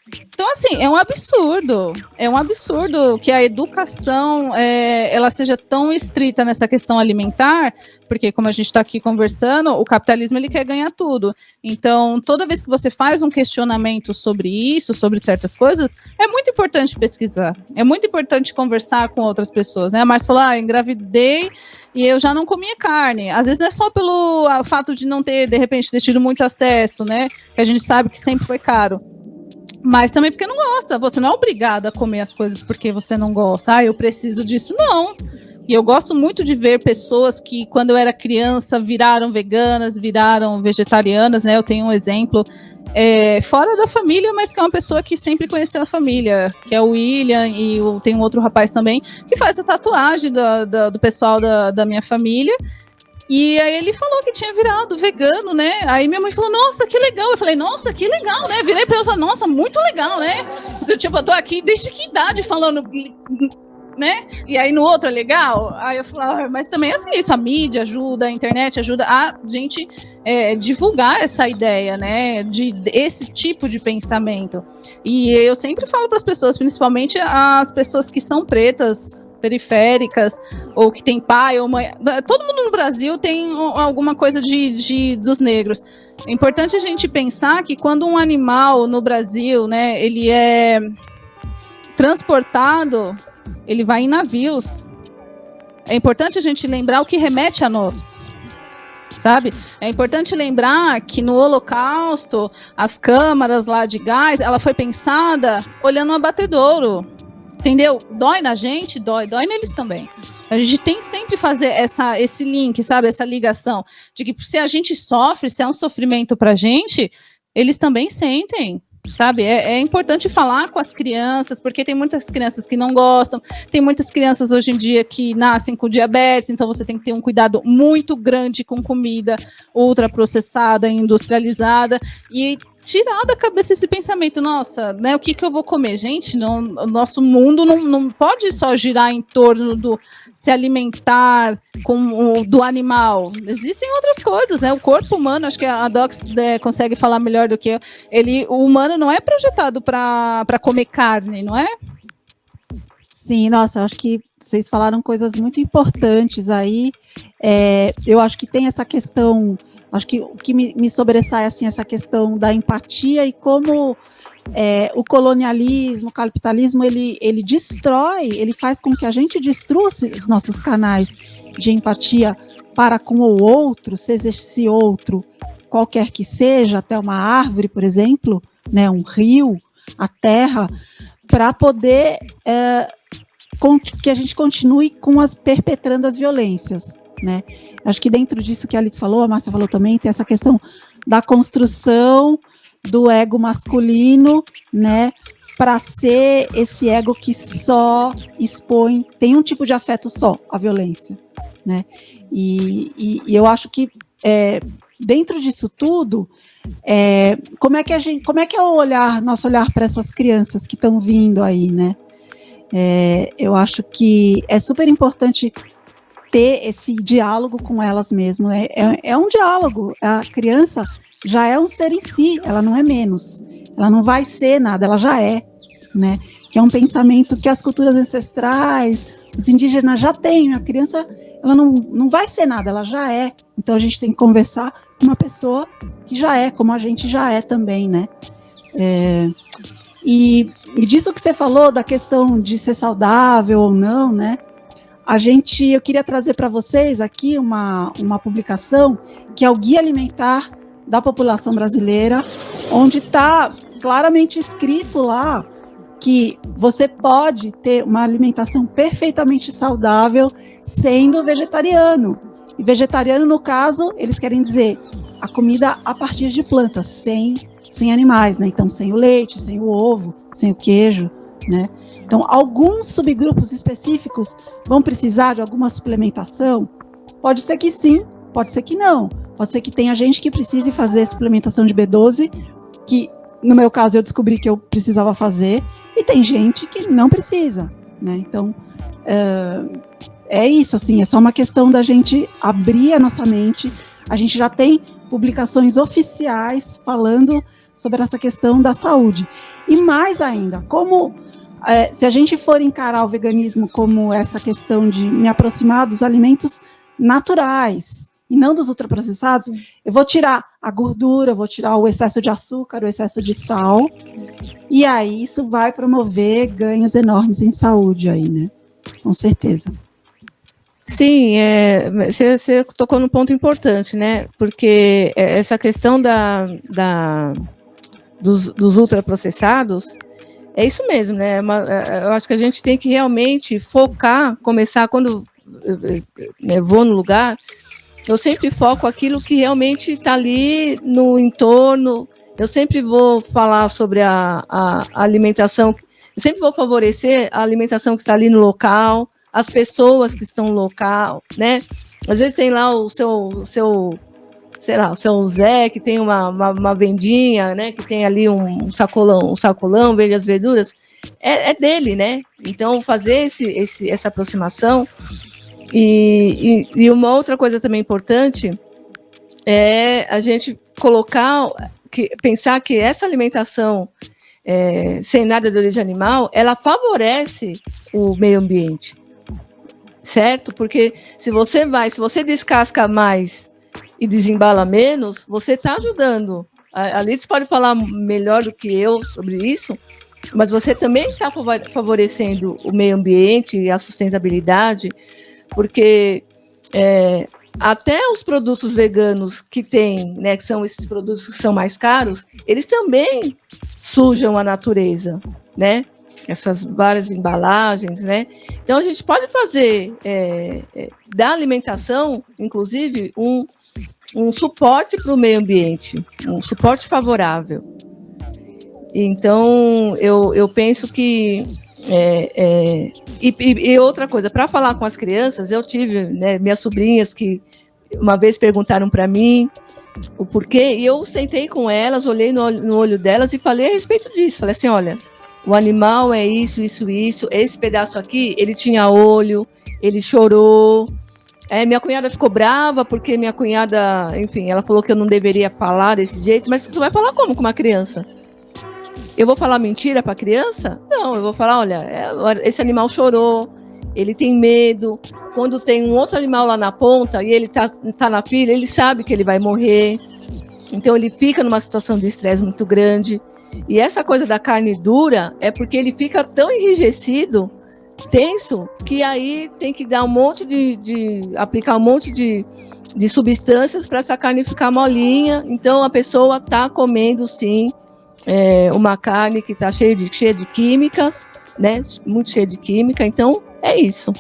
Então, assim, é um absurdo que a educação ela seja tão estrita nessa questão alimentar, porque como a gente está aqui conversando, o capitalismo ele quer ganhar tudo. Então, toda vez que você faz um questionamento sobre isso, sobre certas coisas, é muito importante pesquisar, é muito importante conversar com outras pessoas, né? A Márcia falou, engravidei e eu já não comia carne. Às vezes não é só pelo fato de não ter, de repente, ter tido muito acesso, né? Que a gente sabe que sempre foi caro. Mas também porque não gosta. Você não é obrigado a comer as coisas porque você não gosta. Eu preciso disso. Não. E eu gosto muito de ver pessoas que, quando eu era criança, viraram veganas, viraram vegetarianas, né? Eu tenho um exemplo fora da família, mas que é uma pessoa que sempre conheceu a família, que é o William, e tem um outro rapaz também, que faz a tatuagem do pessoal da minha família. E aí ele falou que tinha virado vegano, né? Aí minha mãe falou, nossa, que legal. Eu falei, nossa, que legal, né? Virei pra ela e falei, nossa, muito legal, né? Eu tô aqui desde que idade falando, né? E aí no outro é legal. Aí eu falei, mas também é assim, isso, a mídia ajuda, a internet ajuda a gente divulgar essa ideia, né? Esse tipo de pensamento. E eu sempre falo para as pessoas, principalmente as pessoas que são pretas, periféricas, ou que tem pai ou mãe, todo mundo no Brasil tem alguma coisa dos negros. É importante a gente pensar que quando um animal no Brasil, né, ele é transportado, ele vai em navios. É importante a gente lembrar o que remete a nós, sabe? É importante lembrar que no Holocausto, as câmaras lá de gás, ela foi pensada olhando um abatedouro. Entendeu? Dói na gente, dói neles também. A gente tem que sempre fazer esse link, sabe? Essa ligação de que se a gente sofre, se é um sofrimento pra gente, eles também sentem, sabe? É importante falar com as crianças, porque tem muitas crianças que não gostam, tem muitas crianças hoje em dia que nascem com diabetes, então você tem que ter um cuidado muito grande com comida ultraprocessada, industrializada, e tirar da cabeça esse pensamento, nossa, né, o que eu vou comer? Gente, não, o nosso mundo não pode só girar em torno do se alimentar do animal. Existem outras coisas, né? O corpo humano, acho que a Docs consegue falar melhor do que eu. O humano não é projetado para comer carne, não é? Sim, nossa, acho que vocês falaram coisas muito importantes aí. Eu acho que tem essa questão. Acho que o que me sobressai assim, essa questão da empatia e como o colonialismo, o capitalismo, ele destrói, ele faz com que a gente destrua os nossos canais de empatia para com o outro, seja esse outro qualquer que seja, até uma árvore, por exemplo, né, um rio, a terra, para poder que a gente continue perpetrando as violências, né? Acho que dentro disso que a Alice falou, a Márcia falou também, tem essa questão da construção do ego masculino, né, para ser esse ego que só expõe, tem um tipo de afeto só, a violência, né? E eu acho que dentro disso tudo, como é que é o nosso olhar para essas crianças que estão vindo aí, né? Eu acho que é super importante ter esse diálogo com elas mesmo. É um diálogo. A criança já é um ser em si, ela não é menos. Ela não vai ser nada, ela já é, né? Que é um pensamento que as culturas ancestrais, os indígenas já têm. A criança, ela não vai ser nada, ela já é. Então a gente tem que conversar com uma pessoa que já é, como a gente já é também, né? E disso que você falou, da questão de ser saudável ou não, né? Eu queria trazer para vocês aqui uma publicação que é o Guia Alimentar da População Brasileira, onde está claramente escrito lá que você pode ter uma alimentação perfeitamente saudável sendo vegetariano. E vegetariano, no caso, eles querem dizer a comida a partir de plantas, sem animais, né? Então, sem o leite, sem o ovo, sem o queijo, né? Então, alguns subgrupos específicos vão precisar de alguma suplementação? Pode ser que sim, pode ser que não. Pode ser que tenha gente que precise fazer suplementação de B12, que no meu caso eu descobri que eu precisava fazer, e tem gente que não precisa, né? Então, é isso, assim, é só uma questão da gente abrir a nossa mente. A gente já tem publicações oficiais falando sobre essa questão da saúde. E mais ainda, se a gente for encarar o veganismo como essa questão de me aproximar dos alimentos naturais e não dos ultraprocessados, eu vou tirar a gordura, vou tirar o excesso de açúcar, o excesso de sal, e aí isso vai promover ganhos enormes em saúde aí, né? Com certeza. Sim, você tocou num ponto importante, né? Porque essa questão dos ultraprocessados, é isso mesmo, né? Eu acho que a gente tem que realmente começar quando eu vou no lugar, eu sempre foco aquilo que realmente está ali no entorno eu sempre vou falar sobre a alimentação, eu sempre vou favorecer a alimentação que está ali no local, as pessoas que estão no local, né? Às vezes tem lá o seu sei lá, o seu Zé, que tem uma vendinha, né? Que tem ali um sacolão, vende as verduras, é dele, né? Então, fazer essa aproximação. E uma outra coisa também importante é a gente pensar que essa alimentação sem nada de origem animal, ela favorece o meio ambiente, certo? Porque se você descasca mais e desembala menos, você está ajudando. A Liz pode falar melhor do que eu sobre isso, mas você também está favorecendo o meio ambiente e a sustentabilidade, porque até os produtos veganos que tem, né, que são esses produtos que são mais caros, eles também sujam a natureza, né? Essas várias embalagens, né? Então a gente pode fazer da alimentação, inclusive, um suporte para o meio ambiente, um suporte favorável. Então eu penso que e outra coisa, para falar com as crianças, eu tive, né, minhas sobrinhas que uma vez perguntaram para mim o porquê, e eu sentei com elas, olhei no olho delas e falei a respeito disso. Falei assim, olha, o animal é isso, esse pedaço aqui, ele tinha olho, ele chorou. Minha cunhada ficou brava, porque minha cunhada, enfim, ela falou que eu não deveria falar desse jeito, mas você vai falar como com uma criança? Eu vou falar mentira para a criança? Não, eu vou falar, olha, esse animal chorou, ele tem medo. Quando tem um outro animal lá na ponta e ele tá na fila, ele sabe que ele vai morrer. Então ele fica numa situação de estresse muito grande. E essa coisa da carne dura é porque ele fica tão enrijecido, tenso, que aí tem que dar aplicar um monte de substâncias para essa carne ficar molinha. Então a pessoa está comendo, sim, uma carne que está cheia de químicas, né? Muito cheia de química. Então é isso.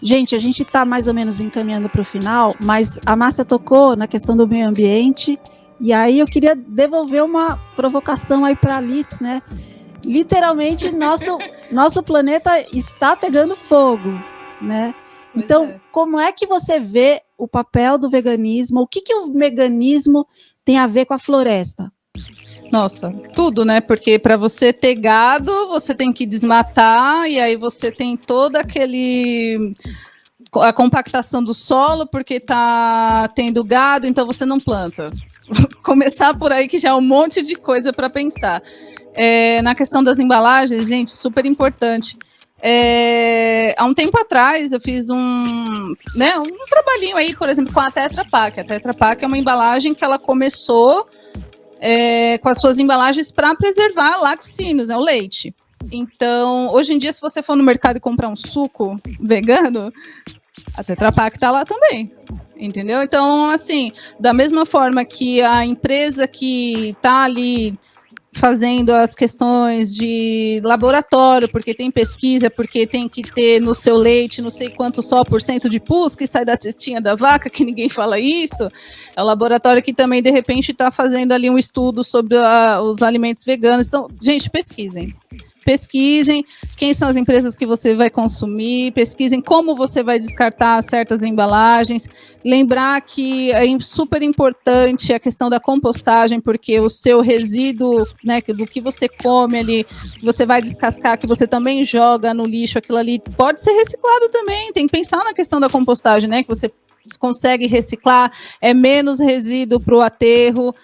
Gente, a gente está mais ou menos encaminhando para o final, mas a Márcia tocou na questão do meio ambiente, e aí eu queria devolver uma provocação aí para a Litz, né? Literalmente, nosso planeta está pegando fogo, né? Então, como é que você vê o papel do veganismo? O que o veganismo tem a ver com a floresta? Nossa, tudo, né? Porque para você ter gado, você tem que desmatar, e aí você tem toda a compactação do solo, porque tá tendo gado, então você não planta. Começar por aí, que já é um monte de coisa para pensar. Na questão das embalagens, gente, super importante. Há um tempo atrás eu fiz um trabalhinho aí, por exemplo, com a Tetra Pak. A Tetra Pak é uma embalagem que ela começou com as suas embalagens para preservar laticínios, o leite. Então, hoje em dia, se você for no mercado e comprar um suco vegano, a Tetra Pak está lá também, entendeu? Então, assim, da mesma forma que a empresa que está ali fazendo as questões de laboratório, porque tem pesquisa, porque tem que ter no seu leite não sei quanto só % de pus que sai da tetinha da vaca, que ninguém fala isso. É o laboratório que também, de repente, está fazendo ali um estudo sobre os alimentos veganos. Então, gente, pesquisem quem são as empresas que você vai consumir, pesquisem como você vai descartar certas embalagens, lembrar que é super importante a questão da compostagem, porque o seu resíduo, né, do que você come ali, que você vai descascar, que você também joga no lixo, aquilo ali pode ser reciclado também, tem que pensar na questão da compostagem, né, que você consegue reciclar, menos resíduo para o aterro,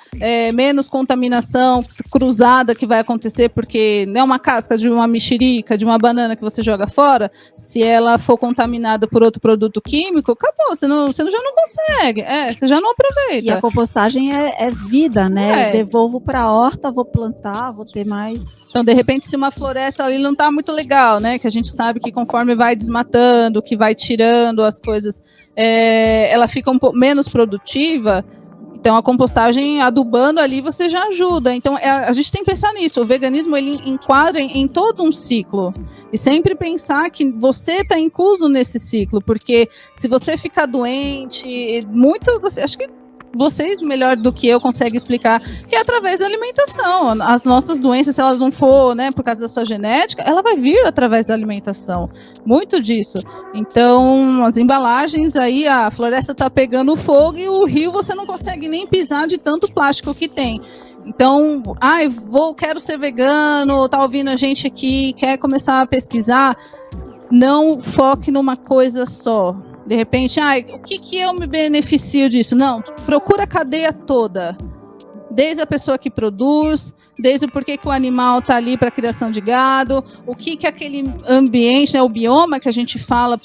menos contaminação cruzada que vai acontecer, porque não é uma casca de uma mexerica, de uma banana que você joga fora, se ela for contaminada por outro produto químico, acabou, você já não consegue, você já não aproveita. E a compostagem é vida, né? Eu devolvo para a horta, vou plantar, vou ter mais... Então, de repente, se uma floresta ali não está muito legal, né, que a gente sabe que conforme vai desmatando, que vai tirando as coisas, ela fica um pouco menos produtiva, então a compostagem adubando ali você já ajuda. Então a gente tem que pensar nisso, o veganismo ele enquadra em todo um ciclo, e sempre pensar que você está incluso nesse ciclo, porque se você ficar doente, acho que vocês, melhor do que eu, conseguem explicar, que é através da alimentação. As nossas doenças, se elas não for, né, por causa da sua genética, ela vai vir através da alimentação. Muito disso. Então, as embalagens aí, a floresta está pegando fogo e o rio você não consegue nem pisar de tanto plástico que tem. Então, quero ser vegano, tá ouvindo a gente aqui, quer começar a pesquisar, não foque numa coisa só. De repente, o que eu me beneficio disso? Não, procura a cadeia toda. Desde a pessoa que produz, desde o porquê que o animal está ali para a criação de gado, o que aquele ambiente, né, o bioma que a gente fala,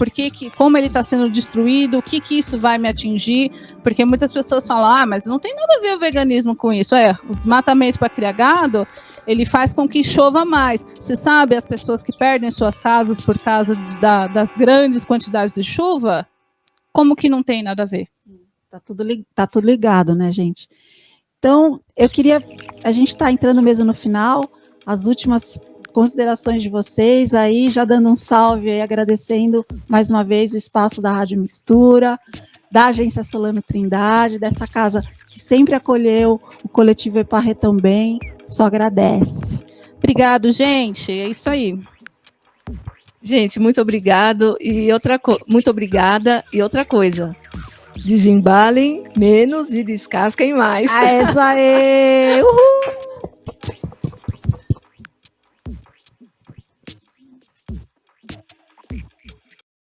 como ele está sendo destruído, o que isso vai me atingir, porque muitas pessoas falam, mas não tem nada a ver o veganismo com isso. O desmatamento para criar gado, ele faz com que chova mais. Você sabe as pessoas que perdem suas casas por causa das grandes quantidades de chuva? Como que não tem nada a ver? Tá tudo ligado, né, gente? Então, a gente está entrando mesmo no final, as últimas considerações de vocês aí, já dando um salve aí, agradecendo mais uma vez o espaço da Rádio Mistura, da Agência Solano Trindade, dessa casa que sempre acolheu o Coletivo Eparrê também, só agradece. Obrigado, gente, é isso aí. Gente, muito obrigado muito obrigada e outra coisa. Desembalem menos e descasquem mais. Essa aí! Uhul!